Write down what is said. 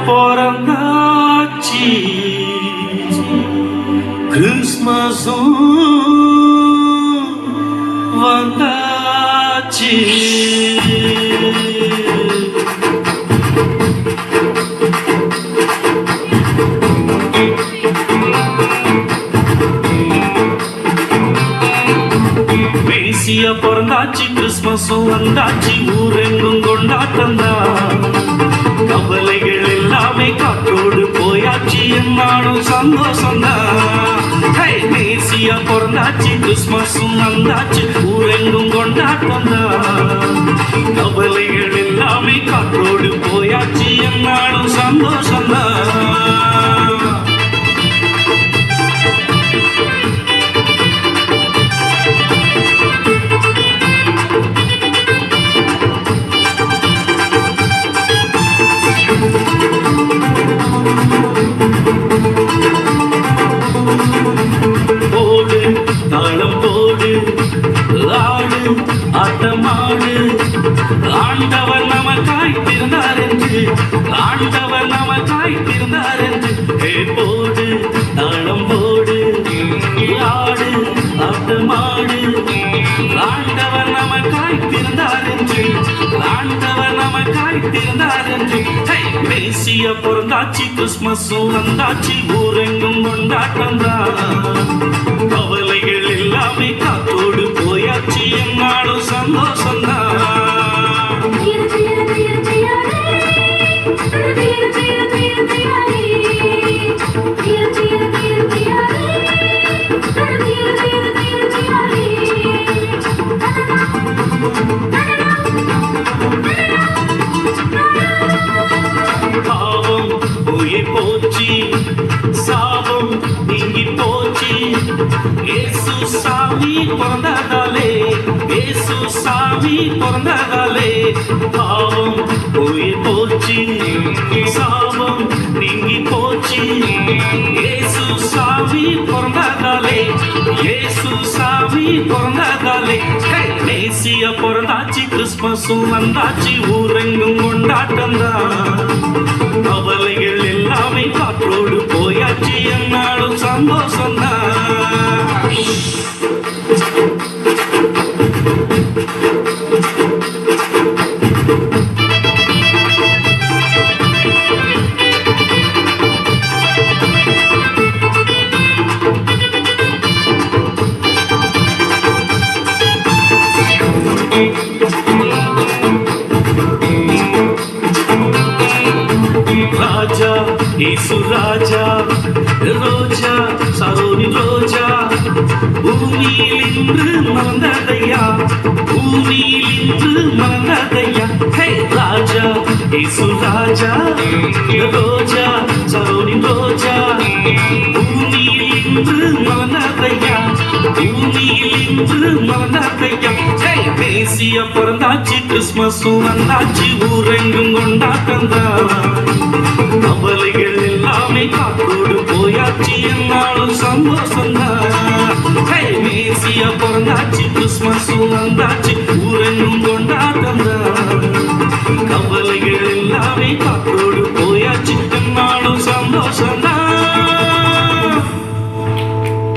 பொறந்தாச்சி கிறிஸ்மஸும் வந்தாச்சி. மேசியா பிறந்தாச்சி கிறிஸ்மஸும் வந்தாச்சி, ஊரெங்கும் கொண்டாட்டம்தான். கவலைகள் எல்லாமே காற்றோடு போயாச்சு, என்னாலும் சந்தோஷம்தான். மேசியா பிறந்தாச்சு கிறிஸ்மஸும் வந்தாச்சு, ஊரெங்கும் கொண்டாட்டம்தான். கவலைகள் எல்லாமே காற்றோடு போயாச்சு, என்னாலும் சந்தோஷம்தான். தாளம் போடு, ஆடு, ஆட்டமாடு, ஆண்டவர் நமக்காய் பிறந்தார் என்று, ஆண்டவர் நமக்காய் பிறந்தார் என்று. போடு, தாளம் போடு, ஆடு, ஆட்டமாடு, ஆண்டவர் நமக்காய் பிறந்தார் என்று, ஆண்டவர் நமக்காய் பிறந்தார் என்று. மேசியா பிறந்தாச்சு கிறிஸ்மஸும் வந்தாச்சு, ஊரெங்கும் கொண்டாட்டம்தான். கவலைகள் எல்லாமே காத்தோடு போயாச்சு, என்னாலும் சந்தோஷம்தான். பாவம் போயே போச்சு, சாபம் நீங்கி போச்சு, ஏசு சாமி பிறந்ததாலே, ஏசு சாமி பிறந்ததாலே. பாவம் போயே போச்சு, சாபம் நீங்கி போச்சு, ஏசு சாமி பிறந்ததாலே, ஏசு சாமி பிறந்ததாலே. மேசியா பிறந்தாச்சு கிறிஸ்மஸும் வந்தாச்சு, ஊரெங்கும் கொண்டாட்டம்தான். கவலைகள் எல்லாமே காற்றோடு போயாச்சு, என்னாலும் சந்தோஷம்தான். ராஜா இயேசு ராஜா, ரோஜா சரோனி ரோஜா, பூமியில் இன்று மலர்ந்ததையா, பூமியில் இன்று மலர்ந்ததையா. ராஜா இயேசு ராஜா, ரோஜா சரோனி ரோஜா, பூமியில் இன்று மலர்ந்ததையா, பூமியில் இன்று மலர்ந்ததையா. மேசியா பிறந்தாச்சு கிறிஸ்மஸும் வந்தாச்சு, ஊரெங்கும் கொண்டாட்டம்தான். கவலைகள் எல்லாமே காற்றோடு போயாச்சு, என்னாலும் சந்தோஷம்தான். மேசியா பிறந்தாச்சு கிறிஸ்மஸும் வந்தாச்சு,